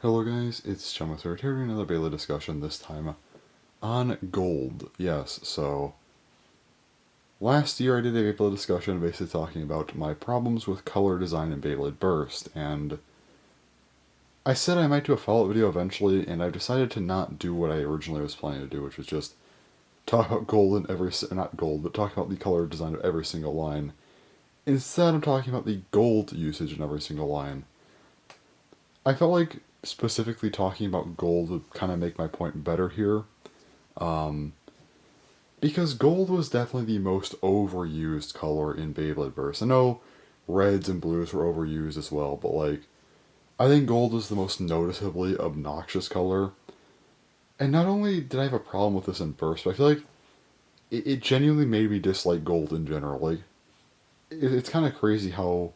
Hello guys, it's Chouzetsu here doing another Beyblade discussion, this time on gold. Yes, so last year I did a Beyblade discussion basically talking about my problems with color design in Beyblade Burst, and I said I might do a follow-up video eventually, and I've decided to not do what I originally was planning to do, which was just talk about gold in every, not gold, but talk about the color design of every single line. Instead, I'm talking about the gold usage in every single line. I felt like specifically talking about gold would kind of make my point better here. Because gold was definitely the most overused color in Beyblade Burst. I know reds and blues were overused as well, but like, I think gold was the most noticeably obnoxious color. And not only did I have a problem with this in Burst, but I feel like it genuinely made me dislike gold in general. Like, it's kind of crazy how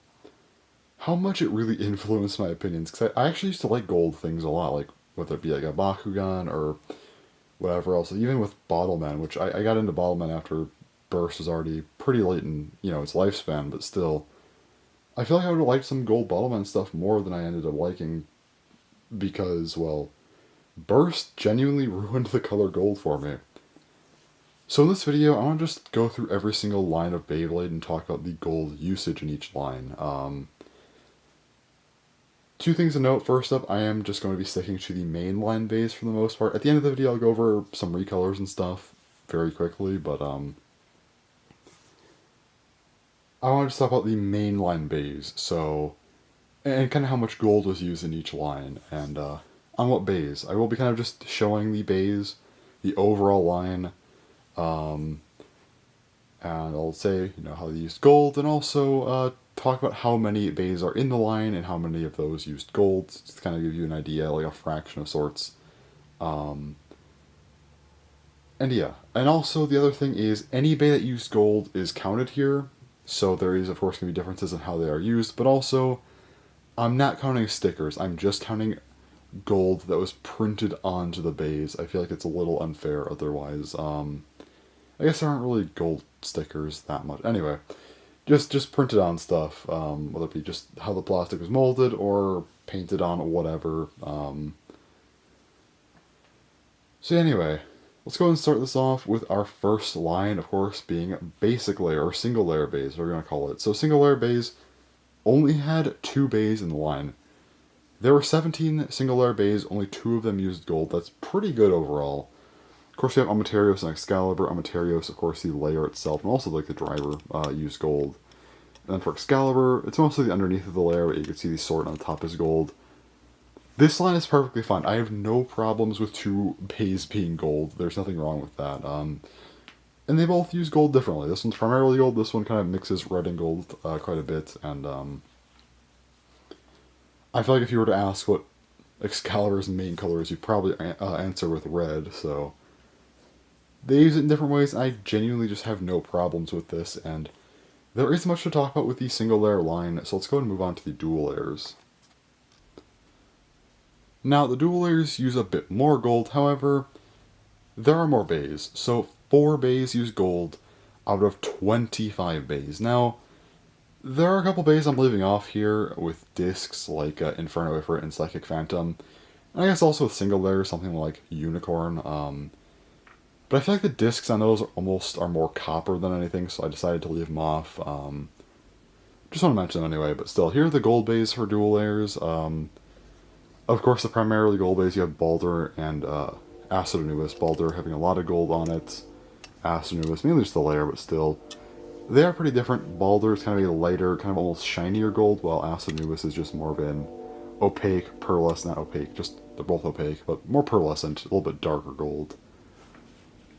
much it really influenced my opinions. Because I actually used to like gold things a lot, like whether it be like a Bakugan or whatever else. Even with Bottleman, which I got into Bottleman after Burst was already pretty late in its lifespan, but still, I feel like I would have liked some gold Bottleman stuff more than I ended up liking because, well, Burst genuinely ruined the color gold for me. So in this video, I want to just go through every single line of Beyblade and talk about the gold usage in each line. Two things to note. First up, I am just going to be sticking to the main line base for the most part. At the end of the video, I'll go over some recolors and stuff very quickly, but I want to talk about the main line bays, so, and kind of how much gold was used in each line, and on what bays. I will be kind of just showing the bays, the overall line, and I'll say, how they used gold, and also talk about how many bays are in the line and how many of those used gold, just to kind of give you an idea, like a fraction of sorts. And yeah, and also the other thing is any bay that used gold is counted here, so there is of course going to be differences in how they are used, but also I'm not counting stickers, I'm just counting gold that was printed onto the bays. I feel like it's a little unfair otherwise. I guess there aren't really gold stickers that much. Anyway, just printed on stuff, whether it be just how the plastic was molded or painted on whatever. So anyway, let's go and start this off with our first line, of course, being basic layer, or single layer bays, we're going to call it. So single layer bays only had 2 bays in the line. There were 17 single layer bays, only 2 of them used gold. That's pretty good overall. Of course, we have Amaterios and Excalibur. Amaterios, of course, the layer itself, and also like the driver, used gold. And then for Excalibur, it's mostly the underneath of the layer, but you can see the sword on the top is gold. This line is perfectly fine. I have no problems with 2 bays being gold. There's nothing wrong with that. And they both use gold differently. This one's primarily gold. This one kind of mixes red and gold quite a bit. And I feel like if you were to ask what Excalibur's main color is, you'd probably answer with red. So they use it in different ways. I genuinely just have no problems with this. And there isn't much to talk about with the single layer line. So let's go ahead and move on to the dual layers. Now, the dual layers use a bit more gold, however, there are more bays. So 4 bays use gold out of 25 bays. Now, there are a couple bays I'm leaving off here with discs like Inferno Ifrit and Psychic Phantom. And I guess also with single layers, something like Unicorn. But I feel like the discs on those are more copper than anything, so I decided to leave them off. Just want to mention them anyway, but still, here are the gold bays for dual layers. Of course, the primarily gold bays, you have Baldur and Acid Anubis. Baldur having a lot of gold on it. Acid Anubis, mainly just the layer, but still. They are pretty different. Baldur is kind of a lighter, kind of almost shinier gold, while Acid Anubis is just more of an opaque, pearlescent, not opaque, just they're both opaque, but more pearlescent, a little bit darker gold.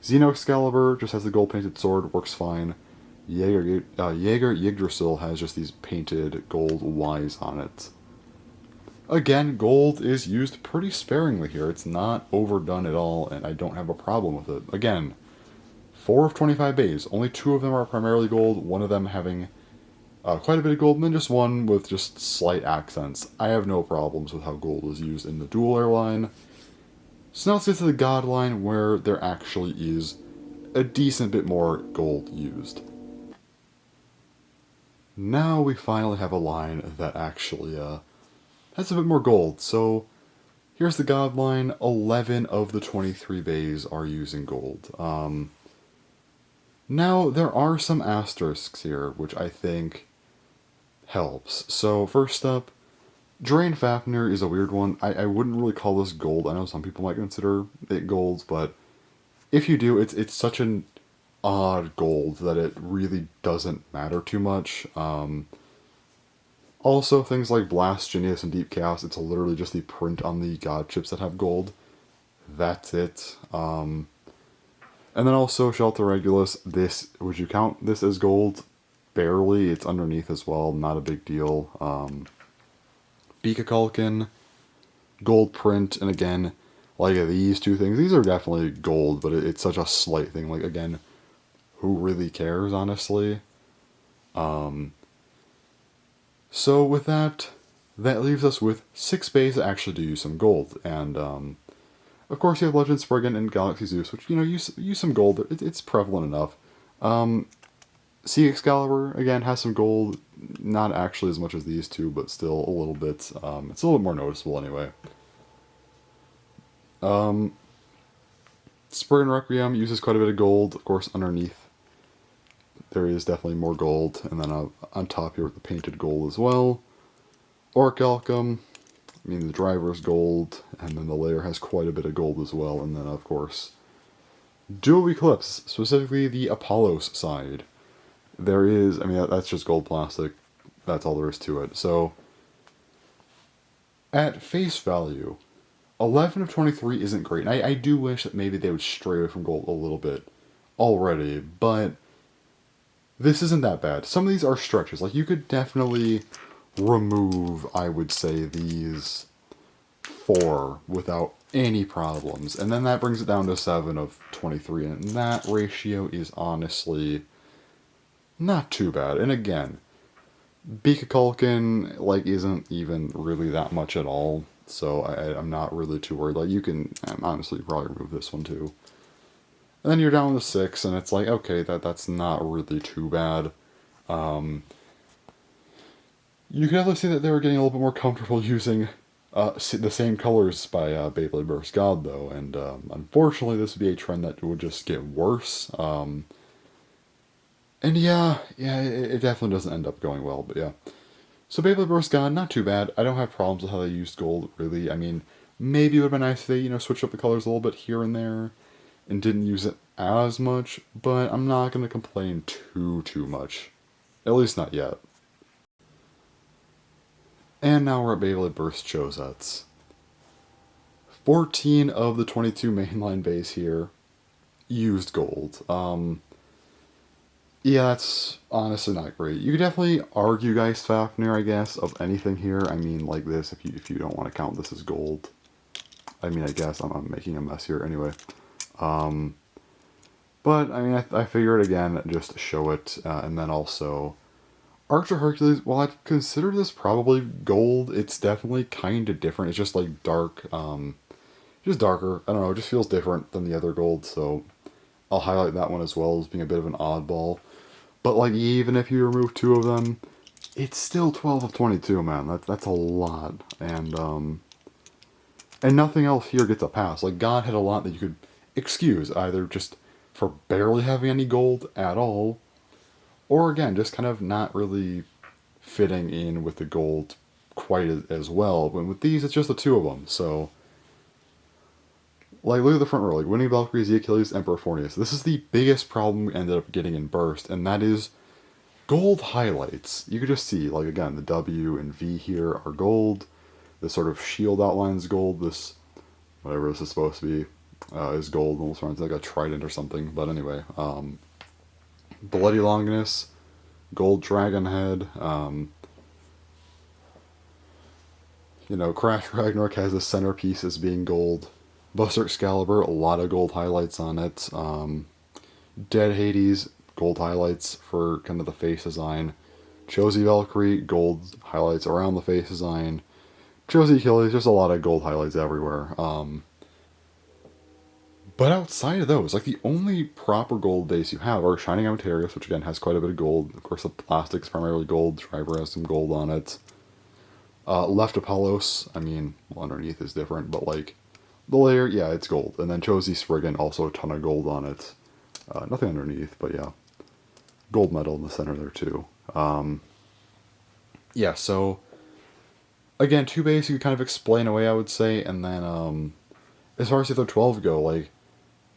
Xeno Excalibur just has the gold painted sword, works fine. Jaeger Yggdrasil has just these painted gold Ys on it. Again, gold is used pretty sparingly here. It's not overdone at all, and I don't have a problem with it. Again, 4 of 25 bays. Only 2 of them are primarily gold, one of them having quite a bit of gold, and then just one with just slight accents. I have no problems with how gold is used in the dual layer line. So now let's get to the god line, where there actually is a decent bit more gold used. Now we finally have a line that actually has a bit more gold. So Here's the god line. 11 of the 23 bays are using gold. Now, there are some asterisks here, which I think helps. So, first up, Drain Fafnir is a weird one. I wouldn't really call this gold. I know some people might consider it gold, but if you do, it's such an odd gold that it really doesn't matter too much. Also, things like Blast, Genius, and Deep Chaos, it's literally just the print on the god chips that have gold. That's it. And then also Shelter Regulus, this, would you count this as gold? Barely, it's underneath as well, not a big deal. Bika Culkin, gold print, and again, like these two things, these are definitely gold, but it's such a slight thing. Like, again, who really cares, honestly? So with that, that leaves us with 6 bays that actually do use some gold, and of course you have Legend Spriggan and Galaxy Zeus, which, you know, use some gold. It's prevalent enough. Sea Excalibur, again, has some gold, not actually as much as these two, but still a little bit. It's a little bit more noticeable anyway. Spriggan Requiem uses quite a bit of gold, of course, underneath. There is definitely more gold, and then on top here with the painted gold as well. Orichalcum, I mean, the driver is gold, and then the layer has quite a bit of gold as well, and then, of course, Dual Eclipse, specifically the Apollos side. There is, I mean, that's just gold plastic. That's all there is to it. So, at face value, 11 of 23 isn't great. And I do wish that maybe they would stray away from gold a little bit already, but this isn't that bad. Some of these are stretches. Like, you could definitely remove, I would say, these 4 without any problems. And then that brings it down to 7 of 23. And that ratio is honestly not too bad. And again, Bika Culkin, like, isn't even really that much at all. So I'm not really too worried. Like, you can honestly probably remove this one too. And then you're down to 6, and it's like, okay, that's not really too bad. You can definitely see that they were getting a little bit more comfortable using the same colors by Beyblade Burst God, though. And unfortunately, this would be a trend that would just get worse. And yeah, it definitely doesn't end up going well, but yeah. So Beyblade Burst God, not too bad. I don't have problems with how they used gold, really. I mean, maybe it would have been nice if they, you know, switched up the colors a little bit here and there and didn't use it as much, but I'm not going to complain too much. At least not yet. And now we're at Beyblade Burst Chouzetsu. 14 of the 22 mainline bays here used gold. Yeah, that's honestly not great. You could definitely argue Geist Fafnir, I guess, of anything here. I mean, like this, if you don't want to count this as gold. I mean, I guess I'm making a mess here anyway. But, I mean, I figured, again, just to show it. And then also, Archer Hercules, while I'd consider this probably gold, it's definitely kind of different. It's just, like, dark, just darker. I don't know, it just feels different than the other gold, so I'll highlight that one as well as being a bit of an oddball. But, like, even if you remove 2 of them, it's still 12 of 22, man. That's a lot. And nothing else here gets a pass. Like, God had a lot that you could excuse, either just for barely having any gold at all, or, again, just kind of not really fitting in with the gold quite as well. But with these, it's just the 2 of them, so like, look at the front row, like, Winning Valkyrie, the Achilles, Emperor Fornius. This is the biggest problem we ended up getting in Burst, and that is gold highlights. You could just see, like, again, the W and V here are gold. This sort of shield outline is gold. This, whatever this is supposed to be, is gold. Almost runs like a trident or something, but anyway. Bloody Longinus, gold dragon head. You know, Crash Ragnarok has the centerpiece as being gold. Buster Excalibur, a lot of gold highlights on it. Dead Hades, gold highlights for kind of the face design. Chouzetsu Valkyrie, gold highlights around the face design. Chouzetsu Achilles, just a lot of gold highlights everywhere. But outside of those, like, the only proper gold base you have are Shining Amaterasu, which again has quite a bit of gold. Of course, the plastic's primarily gold. Driver has some gold on it. Left Apollos, I mean, underneath is different, but like the layer, yeah, it's gold. And then Chouzetsu Spriggan, also a ton of gold on it. Nothing underneath, but yeah, gold medal in the center there too. Yeah, so again, two bays you kind of explain away, I would say, and then as far as the other 12 go, like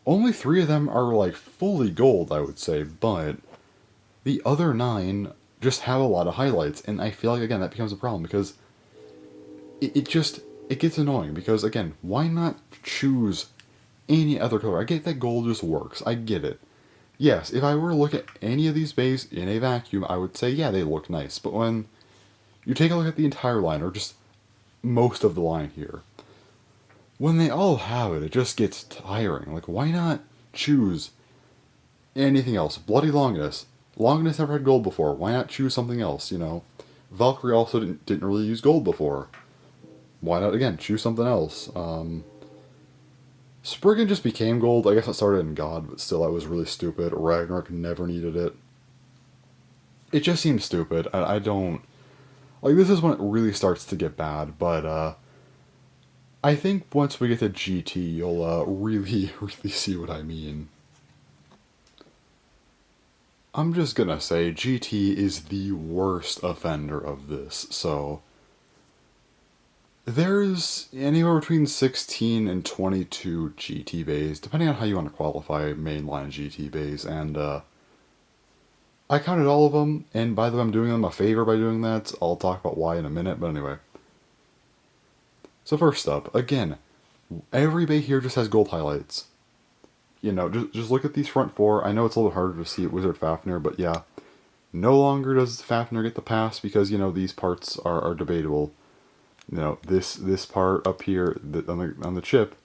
only 3 of them are like fully gold, I would say, but the other 9 just have a lot of highlights, and I feel like again that becomes a problem because it gets annoying because again, why not choose any other color? I get that gold just works. I get it. Yes, if I were to look at any of these bays in a vacuum, I would say yeah, they look nice. But when you take a look at the entire line, or just most of the line here, when they all have it, it just gets tiring. Like, why not choose anything else? Bloody Longinus. Longinus never had gold before. Why not choose something else, you know? Valkyrie also didn't really use gold before. Why not, again, choose something else? Spriggan just became gold. I guess it started in God, but still, that was really stupid. Ragnarok never needed it. It just seems stupid. I don't... Like, this is when it really starts to get bad, but, I think once we get to GT, you'll, really, really see what I mean. I'm just gonna say, GT is the worst offender of this, so... There's anywhere between 16 and 22 GT bays, depending on how you want to qualify mainline GT bays, and I counted all of them, and by the way, I'm doing them a favor by doing that. I'll talk about why in a minute, but anyway. So first up, again, every bay here just has gold highlights. You know, just look at these front 4. I know it's a little harder to see at Wizard Fafnir, but yeah. No longer does Fafnir get the pass because, you know, these parts are debatable. You know, this part up here on the chip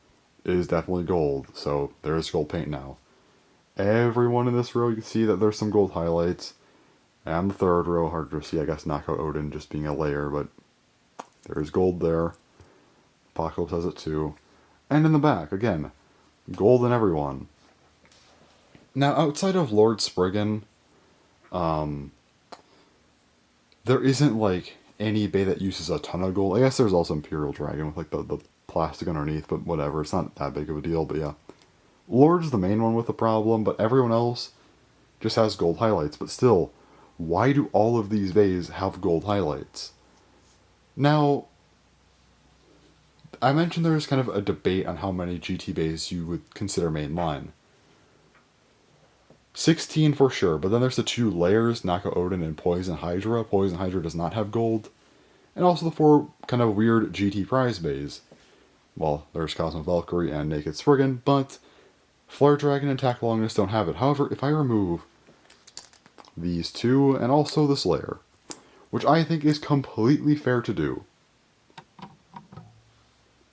is definitely gold, so there's gold paint now. Everyone in this row, you can see that there's some gold highlights. And the third row, harder to see, I guess, Knockout Odin just being a layer, but there's gold there. Apocalypse has it too. And in the back, again, gold in everyone. Now, outside of Lord Spriggan, there isn't, like, any bay that uses a ton of gold. I guess there's also Imperial Dragon with like the plastic underneath, but whatever, it's not that big of a deal, but yeah. Lord's the main one with the problem, but everyone else just has gold highlights. But still, why do all of these bays have gold highlights? Now, I mentioned there's kind of a debate on how many GT bays you would consider mainline. 16 for sure, but then there's the 2 layers, Knockout Odin and Poison Hydra. Poison Hydra does not have gold. And also the 4 kind of weird GT prize bays. Well, there's Cosmic Valkyrie and Naked Spriggan, but Flare Dragon and Tack Longinus don't have it. However, if I remove these 2 and also this layer, which I think is completely fair to do,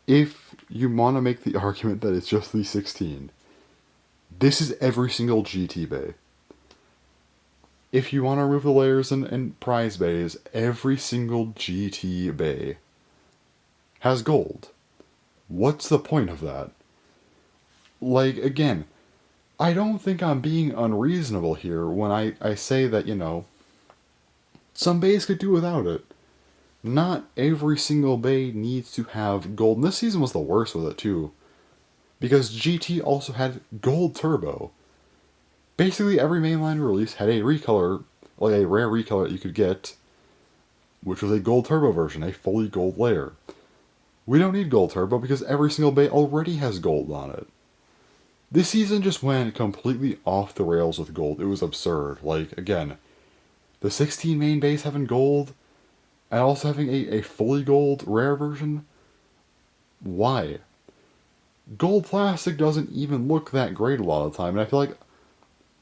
if you want to make the argument that it's just the 16, this is every single GT bay. If you want to remove the layers and prize bays, every single GT bay has gold. What's the point of that? Like, again, I don't think I'm being unreasonable here when I say that, you know, some bays could do without it. Not every single bay needs to have gold. And this season was the worst with it, too. Because GT also had Gold Turbo. Basically, every mainline release had a recolor, like a rare recolor that you could get, which was a Gold Turbo version, a fully gold layer. We don't need Gold Turbo because every single bay already has gold on it. This season just went completely off the rails with gold. It was absurd. Like, again, the 16 main bays having gold, and also having a fully gold rare version? Why? Gold plastic doesn't even look that great a lot of the time, and I feel like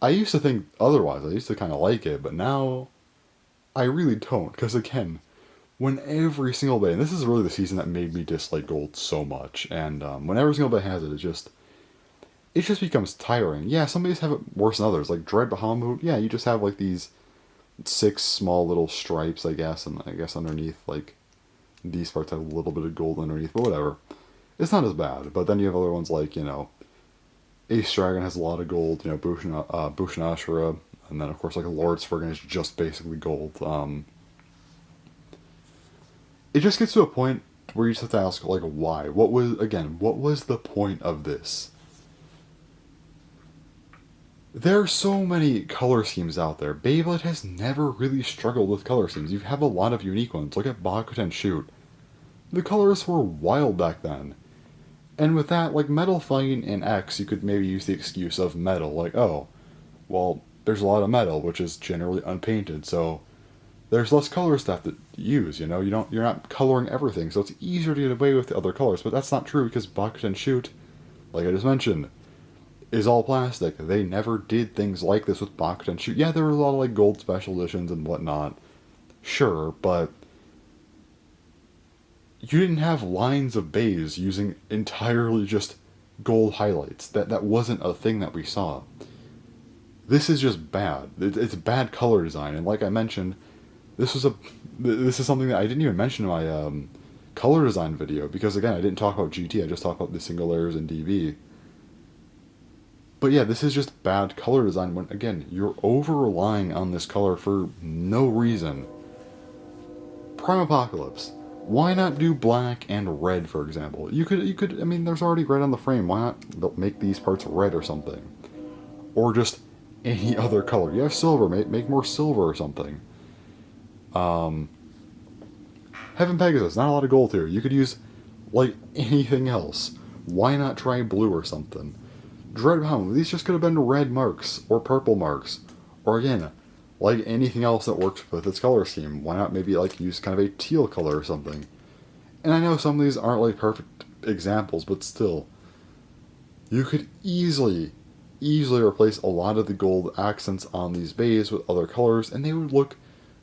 I used to think otherwise. I used to kind of like it, but now I really don't, because again, when every single bay, and this is really the season that made me dislike gold so much, and when every single bay has it, it just becomes tiring. Yeah, some bays have it worse than others, like Dread Bahamut, yeah, you just have like these 6 small little stripes, I guess, and I guess underneath, like, these parts have a little bit of gold underneath, but whatever. It's not as bad, but then you have other ones like, you know, Ace Dragon has a lot of gold, you know, Bushinashura, and then of course like Lord Spriggan is just basically gold. It just gets to a point where you just have to ask, like, why? What was the point of this? There are so many color schemes out there. Beyblade has never really struggled with color schemes. You have a lot of unique ones. Look at Bakuten Shoot. The colors were wild back then. And with that, like Metal Fight in X, you could maybe use the excuse of metal. Like, oh, well, there's a lot of metal, which is generally unpainted, so there's less color stuff to use, you're not coloring everything, so it's easier to get away with the other colors. But that's not true because Bakuten Shoot, like I just mentioned, is all plastic. They never did things like this with Bakuten Shoot. Yeah, there were a lot of like gold special editions and whatnot. Sure, but you didn't have lines of bays using entirely just gold highlights. That wasn't a thing that we saw. This is just bad. It's bad color design, and like I mentioned, this is something that I didn't even mention in my color design video because again I didn't talk about GT. I just talked about the single layers and DB. But yeah, this is just bad color design when, again, you're over-relying on this color for no reason. Prime Apocalypse. Why not do black and red, for example? You could, I mean, there's already red on the frame. Why not make these parts red or something? Or just any other color. You have silver, make more silver or something. Heaven Pegasus, not a lot of gold here. You could use, like, anything else. Why not try blue or something? Dreadhound, these just could have been red marks, or purple marks. Or again, like anything else that works with its color scheme. Why not maybe like use kind of a teal color or something? And I know some of these aren't like perfect examples, but still. You could easily replace a lot of the gold accents on these bays with other colors, and they would look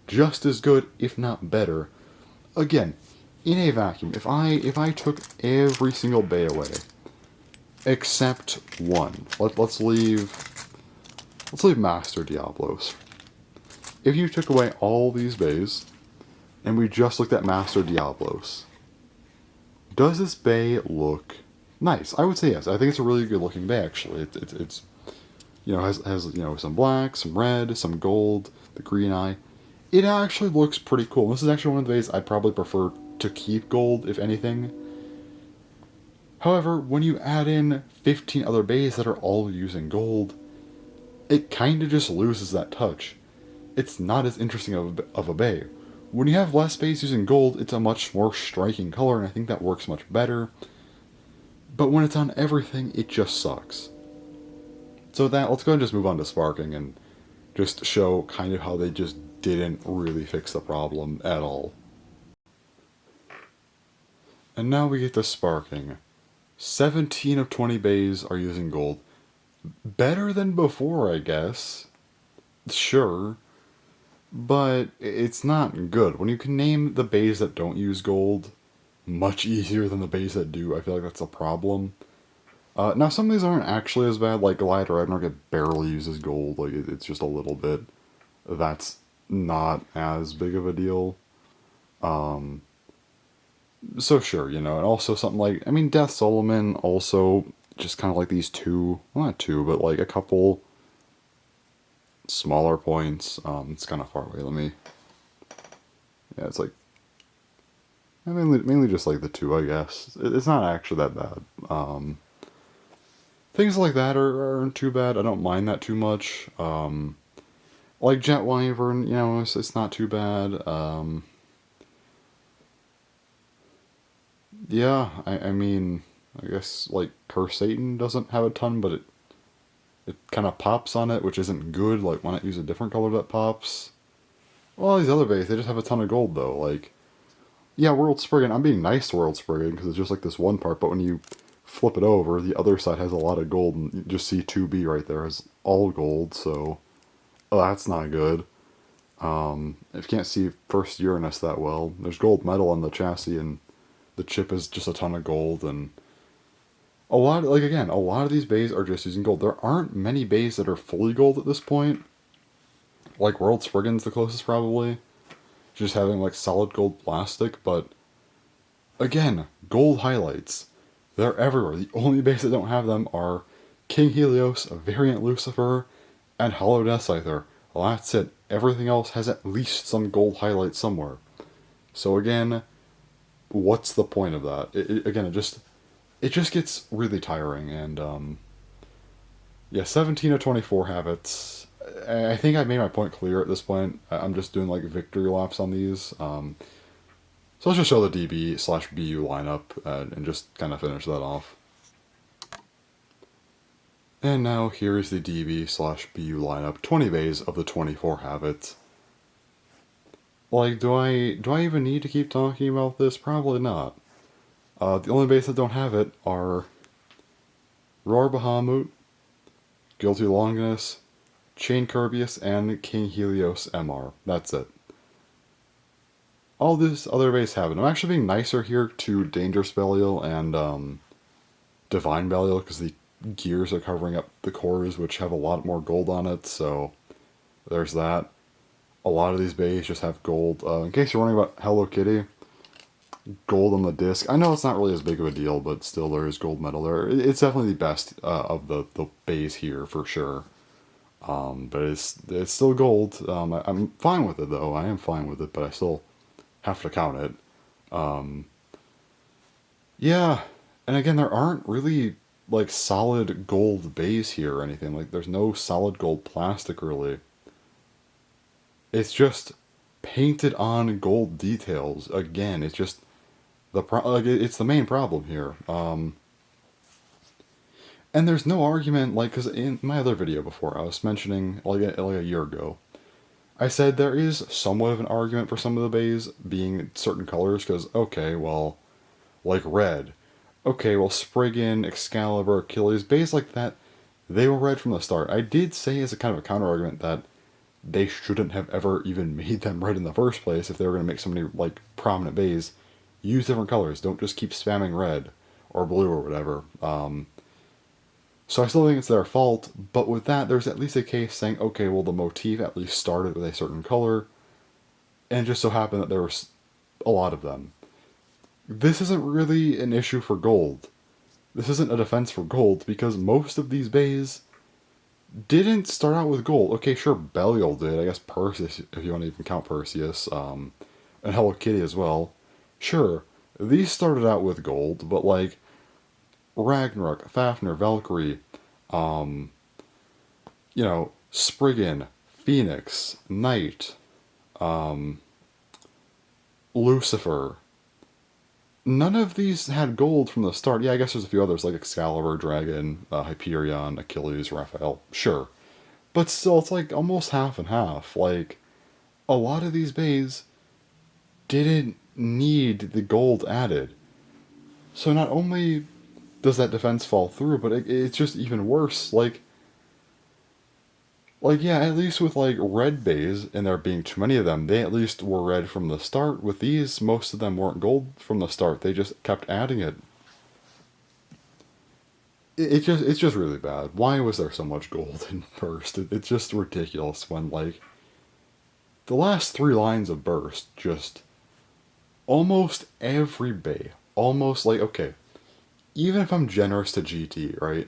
just as good, if not better. Again, in a vacuum, if I took every single bay away, except one. Let's leave Master Diablos. If you took away all these bays, and we just looked at Master Diablos, does this bay look nice? I would say yes. I think it's a really good looking bay actually. It's has some black, some red, some gold, the green eye. It actually looks pretty cool. This is actually one of the bays I'd probably prefer to keep gold, if anything. However, when you add in 15 other bays that are all using gold, it kind of just loses that touch. It's not as interesting of a bay. When you have less bays using gold, it's a much more striking color, and I think that works much better. But when it's on everything, it just sucks. So with that, let's go ahead and just move on to Sparking and just show kind of how they just didn't really fix the problem at all. And now we get to Sparking. 17 of 20 bays are using gold. Better than before, I guess. Sure. But it's not good. When you can name the bays that don't use gold much easier than the bays that do, I feel like that's a problem. Now, some of these aren't actually as bad, like Goliath Ragnarok, it barely uses gold. Like, it's just a little bit. That's not as big of a deal. So sure, and also something like, I mean, Death Solomon also just kind of like these two, well, not two, but like a couple smaller points. It's kind of far away. Yeah, it's like, mainly just like the two, I guess. It's not actually that bad. Things like that aren't too bad. I don't mind that too much. Like Jet Wyvern, it's not too bad. Yeah, I mean, I guess, like, Curse Satan doesn't have a ton, but it kind of pops on it, which isn't good. Like, why not use a different color that pops? Well, these other bays, they just have a ton of gold, though. Like, yeah, World Spriggan, I'm being nice to World Spriggan, because it's just like this one part, but when you flip it over, the other side has a lot of gold, and you just see 2B right there has all gold, so that's not good. If you can't see First Uranus that well, there's gold metal on the chassis, and the chip is just a ton of gold, and a lot of these bays are just using gold. There aren't many bays that are fully gold at this point. Like World Spriggan's the closest probably. Just having like solid gold plastic, but again, gold highlights. They're everywhere. The only bays that don't have them are King Helios, Variant Lucifer, and Hollow Death Scyther. Well, that's it. Everything else has at least some gold highlights somewhere. So again, what's the point of that? Again, it just gets really tiring. And yeah, 17 to 24 habits. I think I made my point clear at this point. I'm just doing like victory laps on these. So let's just show the DB slash BU lineup and just kind of finish that off. And now here is the DB slash BU lineup. 20 bays of the 24 habits. Like, do I even need to keep talking about this? Probably not. The only bays that don't have it are Roar Bahamut, Guilty Longinus, Chain Kirbyus, and King Helios MR. That's it. All these other bays have it. I'm actually being nicer here to Dangerous Belial and Divine Belial because the gears are covering up the cores, which have a lot more gold on it, so there's that. A lot of these bays just have gold. In case you're wondering about Hello Kitty, gold on the disc. I know it's not really as big of a deal, but still there is gold metal there. It's definitely the best of the bays here for sure. But it's still gold. I'm fine with it though. I am fine with it, but I still have to count it. Yeah, and again, there aren't really like solid gold bays here or anything. Like there's no solid gold plastic really. It's just painted on gold details. Again, it's just it's the main problem here. And there's no argument, like, because in my other video before, I was mentioning, like a year ago, I said there is somewhat of an argument for some of the bays being certain colors, because, okay, well, like red. Okay, well, Spriggan, Excalibur, Achilles, bays like that, they were red from the start. I did say as a kind of a counter argument that they shouldn't have ever even made them red in the first place if they were going to make so many, like, prominent bays. Use different colors. Don't just keep spamming red or blue or whatever. So I still think it's their fault, but with that, there's at least a case saying, okay, well, the motif at least started with a certain color, and it just so happened that there was a lot of them. This isn't really an issue for gold. This isn't a defense for gold, because most of these bays didn't start out with gold. Okay, sure, Belial did. I guess Perseus, if you want to even count Perseus, and Hello Kitty as well. Sure, these started out with gold, but like Ragnarok, Fafnir, Valkyrie, Spriggan, Phoenix, Knight, Lucifer. None of these had gold from the start. Yeah, I guess there's a few others like Excalibur, Dragon, Hyperion, Achilles, Raphael. Sure. But still, it's like almost half and half. Like, a lot of these bays didn't need the gold added. So not only does that defense fall through, but it's just even worse. Like yeah, at least with like red bays, and there being too many of them, they at least were red from the start. With these, most of them weren't gold from the start. They just kept adding it. It's just really bad. Why was there so much gold in Burst? It's just ridiculous when like the last 3 lines of Burst, just almost every bay, almost like okay, even if I'm generous to GT, right?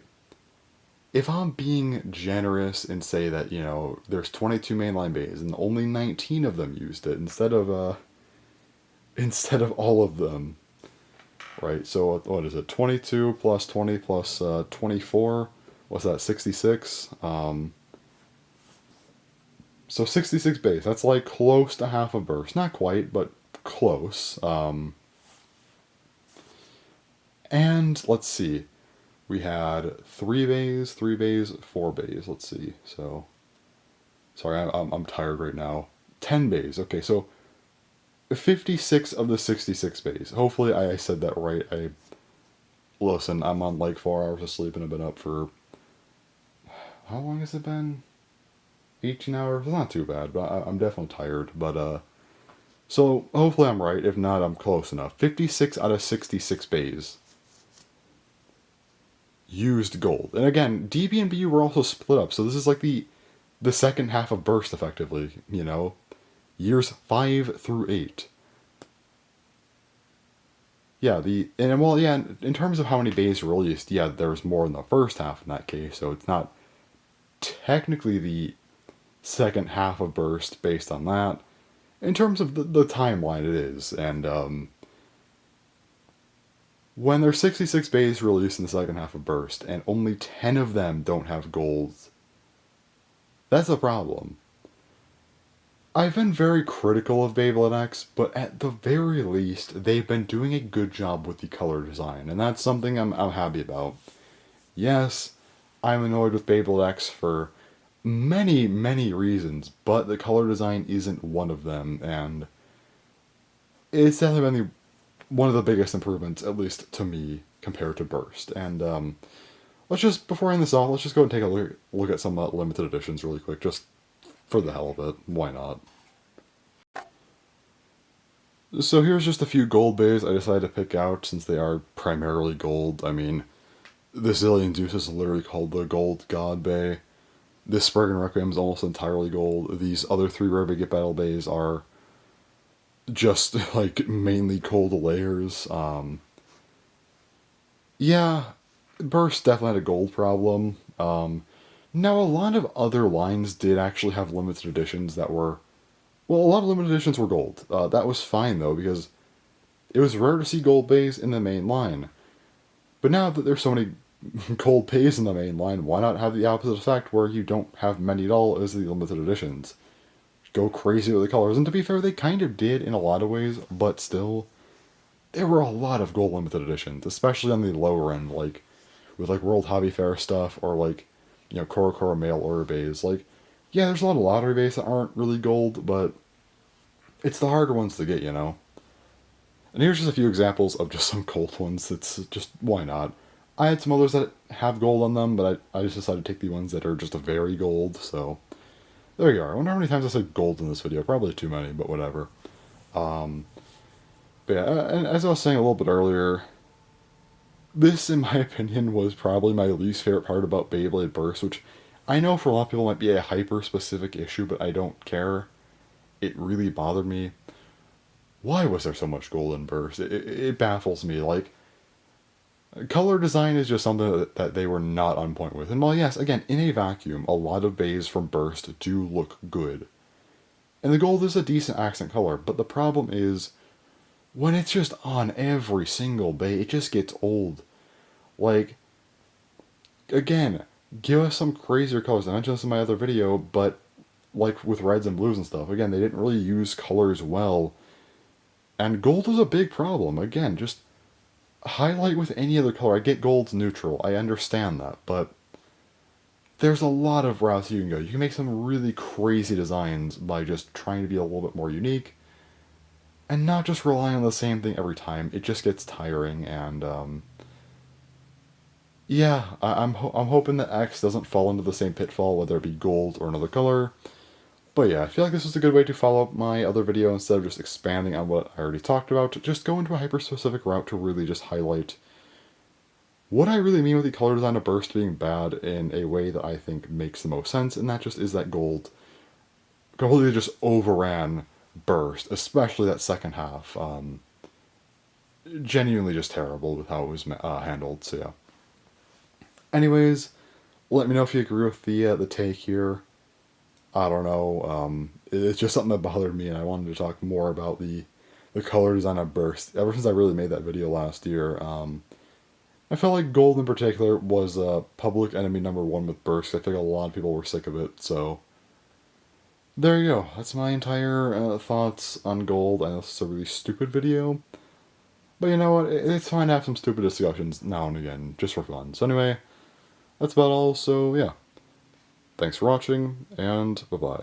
If I'm being generous and say that, there's 22 mainline bays and only 19 of them used it instead of all of them, right? So what is it? 22 plus 20 plus 24. What's that? 66. So 66 bays. That's like close to half a burst. Not quite, but close. And let's see. We had 3 bays, 4 bays. Let's see. So, sorry, I'm tired right now. 10 bays. Okay, so 56 of the 66 bays. Hopefully I said that right. Listen, I'm on like 4 hours of sleep and I've been up for, how long has it been? 18 hours? It's not too bad, but I'm definitely tired. But, so hopefully I'm right. If not, I'm close enough. 56 out of 66 bays used gold. And again, DB and BU were also split up, so this is like the second half of Burst, effectively, years 5 through 8. Yeah, in terms of how many bays released, yeah, there's more in the first half in that case, so it's not technically the second half of Burst based on that. In terms of the timeline, it is, and When there's 66 bays released in the second half of Burst, and only 10 of them don't have gold, that's a problem. I've been very critical of Beyblade X, but at the very least, they've been doing a good job with the color design, and that's something I'm happy about. Yes, I'm annoyed with Beyblade X for many, many reasons, but the color design isn't one of them, and it's definitely been one of the biggest improvements, at least to me, compared to Burst. And let's just, before I end this off, let's just go and take a look at some limited editions really quick, just for the hell of it. Why not? So here's just a few gold bays I decided to pick out since they are primarily gold. I mean, this Zillion Zeus is literally called the Gold God Bay. This Superking Requiem is almost entirely gold. These other 3 Rare Big Get Battle bays are just, like, mainly gold layers. Yeah, Burst definitely had a gold problem. Now, a lot of other lines did actually have limited editions that were... Well, a lot of limited editions were gold. That was fine, though, because it was rare to see gold bays in the main line. But now that there's so many gold bays in the main line, why not have the opposite effect where you don't have many at all as the limited editions? Go crazy with the colors. And to be fair, they kind of did in a lot of ways, but still, there were a lot of gold limited editions, especially on the lower end, like with like World Hobby Fair stuff or like, you know, Korokoro mail order bays. Like, yeah, there's a lot of lottery bays that aren't really gold, but it's the harder ones to get, you know. And here's just a few examples of just some gold ones. It's just, why not? I had some others that have gold on them, but I just decided to take the ones that are just a very gold, so there you are. I wonder how many times I said gold in this video. Probably too many, but whatever. But yeah, and as I was saying a little bit earlier, this, in my opinion, was probably my least favorite part about Beyblade Burst, which I know for a lot of people might be a hyper-specific issue, but I don't care. It really bothered me. Why was there so much gold in Burst? It baffles me. Like, color design is just something that they were not on point with. And while, yes, again, in a vacuum, a lot of bays from Burst do look good. And the gold is a decent accent color, but the problem is, when it's just on every single bay, it just gets old. Like, again, give us some crazier colors. I mentioned this in my other video, but like with reds and blues and stuff, again, they didn't really use colors well. And gold is a big problem. Again, just highlight with any other color. I get gold's neutral. I understand that, but there's a lot of routes you can go. You can make some really crazy designs by just trying to be a little bit more unique and not just relying on the same thing every time. It just gets tiring, and yeah, I'm hoping that X doesn't fall into the same pitfall, whether it be gold or another color. But yeah, I feel like this was a good way to follow up my other video instead of just expanding on what I already talked about. Just go into a hyper-specific route to really just highlight what I really mean with the color design of Burst being bad in a way that I think makes the most sense, and that just is that gold completely just overran Burst, especially that second half. Genuinely just terrible with how it was handled, so yeah. Anyways, let me know if you agree with the take here. I don't know, it's just something that bothered me, and I wanted to talk more about the color design of Burst. Ever since I really made that video last year, I felt like gold in particular was public enemy #1 with Burst. I think a lot of people were sick of it, so there you go. That's my entire thoughts on gold. I know this is a really stupid video, but you know what, it's fine to have some stupid discussions now and again, just for fun. So anyway, that's about all, so yeah. Thanks for watching, and bye-bye.